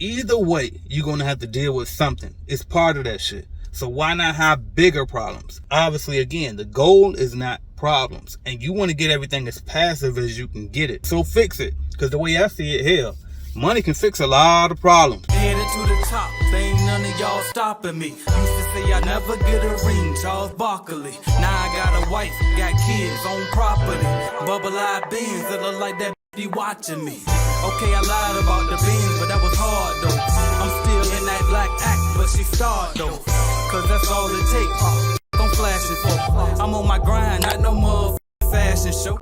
either way, you're going to have to deal with something. It's part of that shit. So why not have bigger problems? Obviously, again, the goal is not problems. And you want to get everything as passive as you can get it. So fix it. Because the way I see it, hell, money can fix a lot of problems. Headed to the top, ain't none of y'all stopping me. Used to say I never get a ring, Charles Barkley. Now I got a wife, got kids, on property. Bubble-eyed beans that look like that be watching me. Okay, I lied about the beans, but that was hard though. I'm still in that black act, but she starred though. Cause that's all it takes. I'm flashing for. I'm on my grind, not no motherfucking fashion show.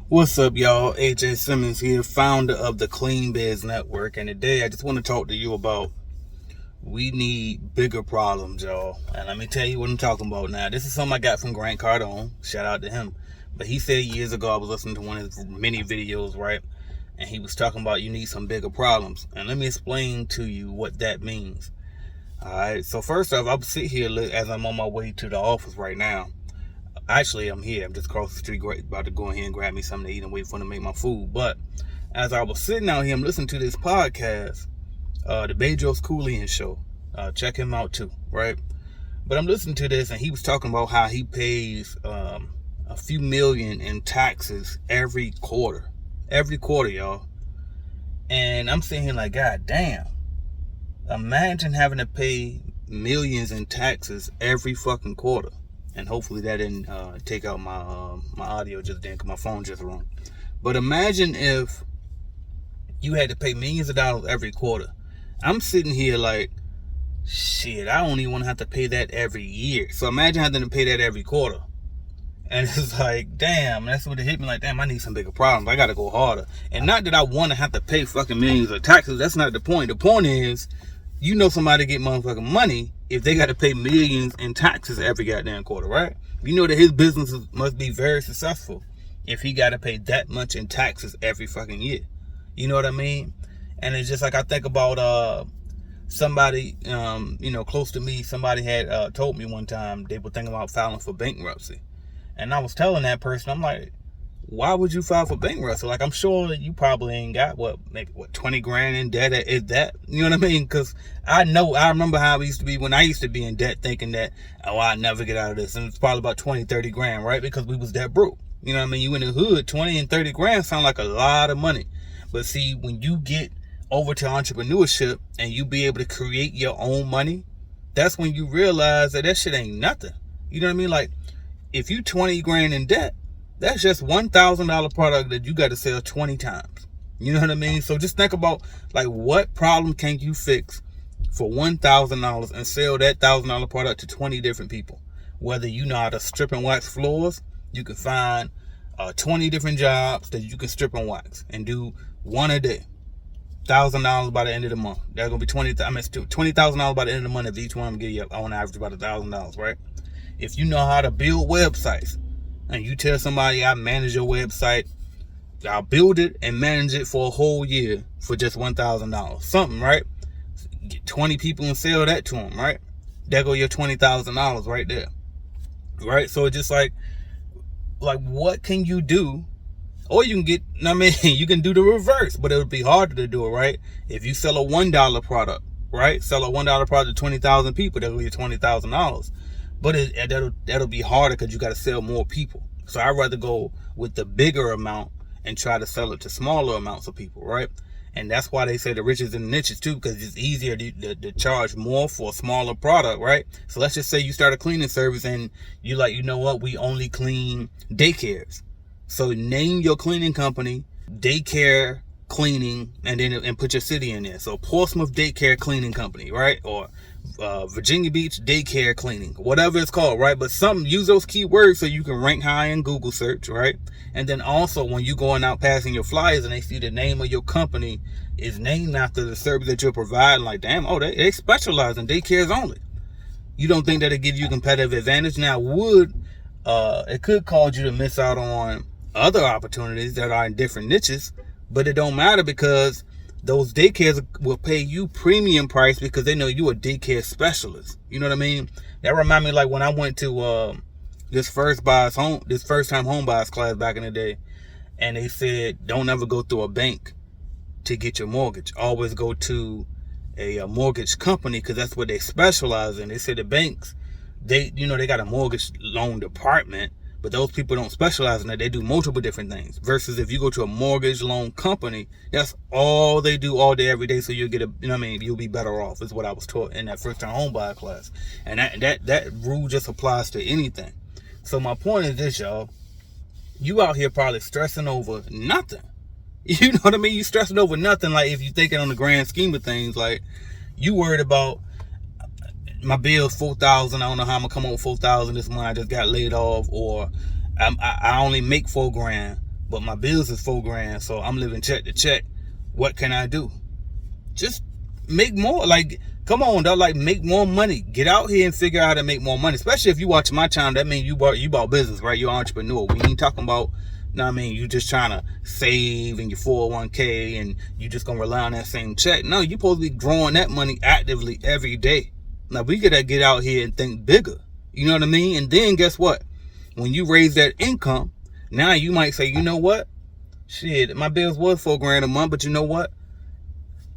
What's up, y'all? AJ Simmons here, founder of the Clean Biz Network. And today I just want to talk to you about we need bigger problems, y'all. And let me tell you what I'm talking about now. This is something I got from Grant Cardone. Shout out to him. But he said years ago, I was listening to one of his many videos, right? And he was talking about you need some bigger problems. And let me explain to you what that means. All right. So first off, I'm sitting here as I'm on my way to the office right now. Actually, I'm here. I'm just across the street, about to go in here and grab me something to eat and wait for them to make my food. But as I was sitting out here, I'm listening to this podcast, the Bedros Keuilian show. Check him out too, right? But I'm listening to this, and he was talking about how he pays a few million in taxes every quarter, y'all. And I'm sitting here like, God damn! Imagine having to pay millions in taxes every fucking quarter. And hopefully that didn't take out my my audio just then, because my phone just rung. But imagine if you had to pay millions of dollars every quarter. I'm sitting here like, shit, I don't even want to have to pay that every year. So imagine having to pay that every quarter. And it's like, damn, that's what it hit me like, damn, I need some bigger problems. I got to go harder. And not that I want to have to pay fucking millions of taxes. That's not the point. The point is, you know somebody get motherfucking money if they got to pay millions in taxes every goddamn quarter, right? You know that his business must be very successful if he got to pay that much in taxes every fucking year. You know what I mean? And it's just like I think about somebody, close to me. Somebody had told me one time they were thinking about filing for bankruptcy. And I was telling that person, I'm like, why would you file for bankruptcy? Like, I'm sure that you probably ain't got, maybe 20 grand in debt. Is that, you know what I mean? Because I remember how it used to be when I used to be in debt, thinking that, oh, I'll never get out of this. And it's probably about 20, 30 grand, right? Because we was that broke. You know what I mean? You in the hood, 20 and 30 grand sound like a lot of money. But see, when you get over to entrepreneurship and you be able to create your own money, that's when you realize that shit ain't nothing. You know what I mean? Like, if you 20 grand in debt, that's just $1,000 product that you got to sell 20 times. You know what I mean? So just think about, like, what problem can you fix for $1,000 and sell that $1,000 product to 20 different people? Whether you know how to strip and wax floors, you can find 20 different jobs that you can strip and wax and do one a day. $1,000 by the end of the month. That's gonna be $20,000 by the end of the month. If each one of them give you on average about $1,000, right? If you know how to build websites, and you tell somebody, I manage your website, I'll build it and manage it for a whole year for just $1,000. Something, right? Get 20 people and sell that to them, right? There go your $20,000 right there. Right? So it's just like what can you do? Or you can you can do the reverse, but it would be harder to do it, right? If you sell a $1 product, right? Sell a $1 product to 20,000 people, that'll be $20,000. But that'll be harder because you got to sell more people. So I'd rather go with the bigger amount and try to sell it to smaller amounts of people, right? And that's why they say the riches in the niches too, because it's easier to charge more for a smaller product, right? So let's just say you start a cleaning service and you like, you know what? We only clean daycares. So name your cleaning company, daycare cleaning, and put your city in there. So Portsmouth Daycare Cleaning Company, right? Or Virginia Beach Daycare Cleaning, whatever it's called, right? But use those keywords so you can rank high in Google search, right? And then also when you going out passing your flyers and they see the name of your company is named after the service that you're providing, like, damn, oh, they specialize in daycares only. You don't think that'll give you competitive advantage? Now, it could cause you to miss out on other opportunities that are in different niches, but it don't matter because those daycares will pay you premium price because they know you a daycare specialist. You know what I mean? That remind me like when I went to this first time home buyers class back in the day, and they said don't ever go through a bank to get your mortgage. Always go to a mortgage company because that's what they specialize in. They say the banks, they got a mortgage loan department, but those people don't specialize in that. They do multiple different things. Versus if you go to a mortgage loan company, that's all they do all day, every day. So you'll get you'll be better off, is what I was taught in that first time home buyer class. And that rule just applies to anything. So my point is this, y'all. You out here probably stressing over nothing. You know what I mean? You stressing over nothing. Like if you thinking on the grand scheme of things, like you worried about my bill's $4,000. I don't know how I'm gonna come up with $4,000 this month. I just got laid off, or I only make $4,000, but my bills is $4,000, so I'm living check to check. What can I do? Just make more. Like, come on, dog. Like, make more money. Get out here and figure out how to make more money. Especially if you watch my channel, that means you bought business, right? You're an entrepreneur. We ain't talking about, you just trying to save in your 401k and you just gonna rely on that same check. No, you supposed to be growing that money actively every day. Now, we gotta get out here and think bigger. You know what I mean? And then guess what? When you raise that income, now you might say, you know what? Shit, my bills was $4,000 a month, but you know what?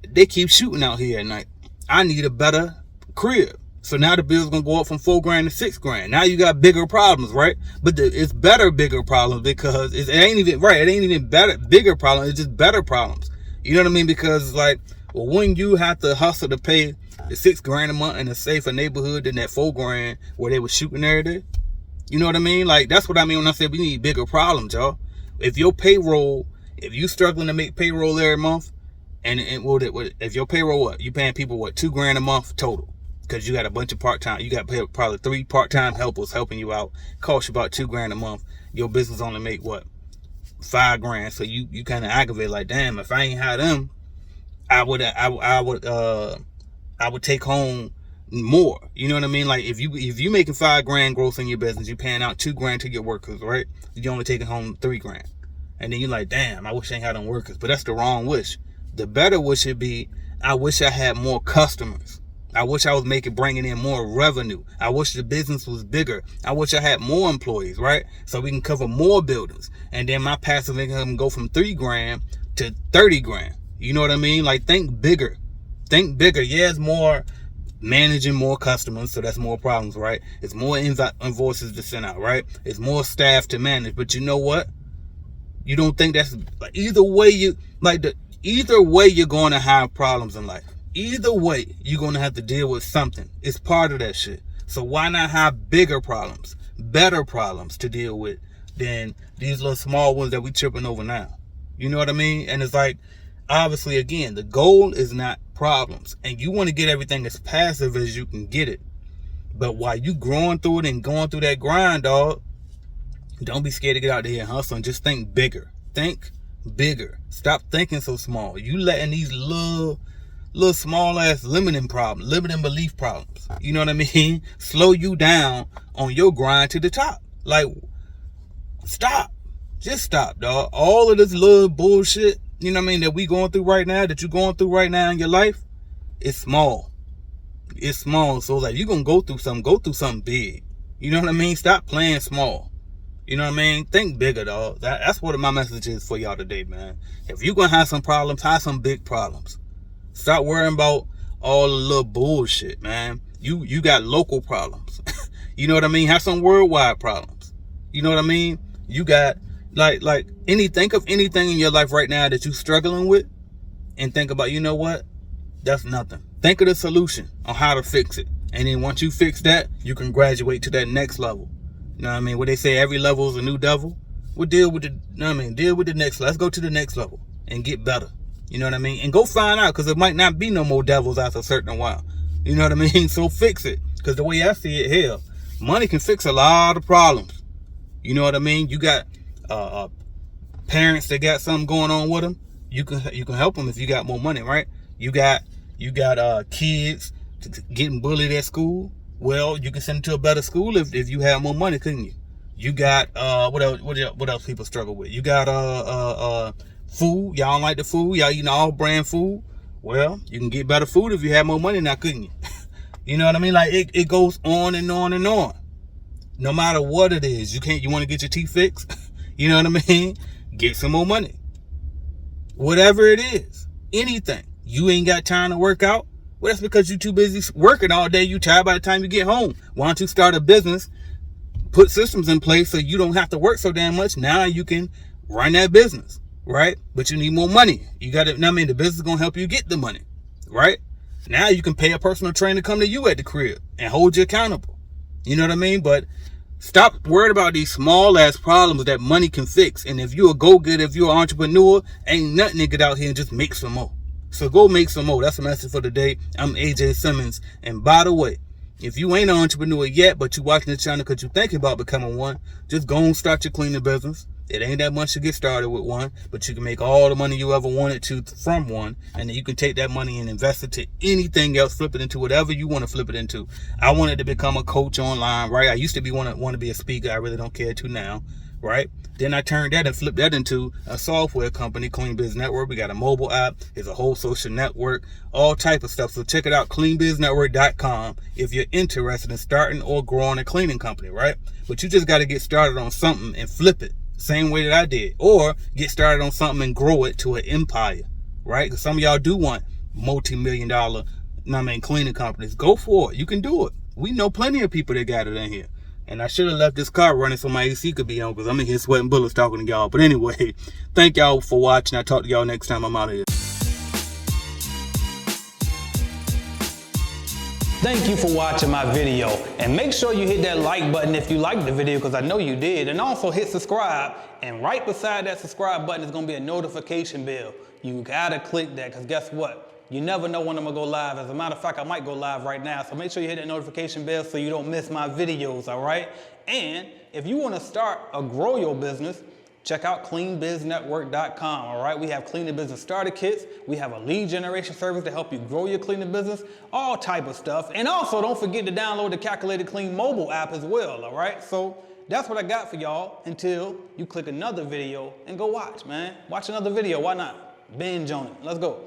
They keep shooting out here at night. I need a better crib. So now the bill's gonna go up from $4,000 to $6,000. Now you got bigger problems, right? But it's better bigger problems because it ain't even better bigger problems. It's just better problems. You know what I mean? Because it's like, well, when you have to hustle to pay the $6,000 a month in a safer neighborhood than that $4,000 where they were shooting every day. You know what I mean? Like, that's what I mean when I said we need bigger problems, y'all. If you struggling to make payroll every month, and if your payroll, you paying people $2,000 a month total, because you got a bunch of part-time, you got probably 3 part-time helpers helping you out, cost you about $2,000 a month. Your business only make $5,000. So you kind of aggravate, like, damn, if I ain't had them, I would take home more. You know what I mean? Like if you making $5,000 gross in your business, you paying out $2,000 to your workers, right? You only taking home $3,000, and then you're like, damn, I wish I ain't had them workers. But that's the wrong wish. The better wish should be, I wish I had more customers. I wish I was bringing in more revenue. I wish the business was bigger. I wish I had more employees, right? So we can cover more buildings, and then my passive income can go from $3,000 to $30,000. You know what I mean? Like, think bigger. Think bigger. Yeah, it's more managing more customers, so that's more problems, right? It's more invoices to send out, right? It's more staff to manage. But you know what? You don't think that's like, either way you're going to have problems in life. Either way, you're going to have to deal with something. It's part of that shit. So why not have bigger problems, better problems to deal with than these little small ones that we tripping over now? You know what I mean? And it's like, obviously, again, the goal is not problems, and you want to get everything as passive as you can get it. But while you growing through it and going through that grind, dog, don't be scared to get out there and hustle, and just think bigger. Think bigger. Stop thinking so small. You letting these little small ass limiting belief problems, you know what I mean, slow you down on your grind to the top. Like, stop. Just stop, dog. All of this little bullshit, you know what I mean, that you're going through right now in your life, it's small. It's small. So like, you're gonna go through something big. You know what I mean? Stop playing small. You know what I mean? Think bigger, dog. That's what my message is for y'all today, man. If you're gonna have some problems, have some big problems. Stop worrying about all the little bullshit, man. You got local problems. You know what I mean? Have some worldwide problems. You know what I mean? You got think of anything in your life right now that you're struggling with, and think about, you know what? That's nothing. Think of the solution on how to fix it. And then once you fix that, you can graduate to that next level. You know what I mean? What they say, every level is a new devil. We'll deal with deal with the next level. Let's go to the next level and get better. You know what I mean? And go find out, because there might not be no more devils after a certain while. You know what I mean? So fix it. Because the way I see it, hell, money can fix a lot of problems. You know what I mean? You got parents that got something going on with them. You can help them if you got more money, right? You got kids getting bullied at school. Well, you can send them to a better school if you have more money, couldn't you? You got what else people struggle with? You got Food, y'all don't like the food, y'all eating all brand food. Well, you can get better food if you have more money now, couldn't you? You know what I mean? Like it goes on and on and on. No matter what it is, you want to get your teeth fixed? You know what I mean? Get some more money. Whatever it is, anything. You ain't got time to work out? Well, that's because you're too busy working all day. You tired by the time you get home. Why don't you start a business? Put systems in place so you don't have to work so damn much. Now you can run that business, right? But you need more money. You got to, I mean, the business is going to help you get the money, right? Now you can pay a personal trainer to come to you at the crib and hold you accountable. You know what I mean? But stop worrying about these small ass problems that money can fix. And if you're a go-getter, if you're an entrepreneur, ain't nothing to get out here and just make some more. So go make some more. That's the message for today. I'm AJ Simmons. And by the way, if you ain't an entrepreneur yet, but you watching the channel because you're thinking about becoming one, just go and start your cleaning business. It ain't that much to get started with one, but you can make all the money you ever wanted to from one, and then you can take that money and invest it to anything else, flip it into whatever you want to flip it into. I wanted to become a coach online, right? I used to want to be a speaker. I really don't care to now, right? Then I turned that and flipped that into a software company, Clean Biz Network. We got a mobile app. It's a whole social network, all type of stuff. So check it out, cleanbiznetwork.com, if you're interested in starting or growing a cleaning company, right? But you just got to get started on something and flip it, same way that I did. Or get started on something and grow it to an empire, right? Because some of y'all do want multi-million-dollar, cleaning companies. Go for it. You can do it. We know plenty of people that got it in here. And I should have left this car running so my AC could be on, because I'm in here sweating bullets talking to y'all. But anyway, thank y'all for watching. I'll talk to y'all next time I'm out of here. Thank you for watching my video, and make sure you hit that like button if you liked the video, because I know you did, and also hit subscribe, and right beside that subscribe button is going to be a notification bell. You gotta click that, because guess what? You never know when I'm gonna go live. As a matter of fact, I might go live right now, so make sure you hit that notification bell so you don't miss my videos, all right? And if you want to start or grow your business, check out cleanbiznetwork.com, all right? We have cleaning business starter kits. We have a lead generation service to help you grow your cleaning business, all type of stuff. And also, don't forget to download the Calculated Clean mobile app as well, all right? So that's what I got for y'all until you click another video and go watch, man. Watch another video, why not? Binge on it. Let's go.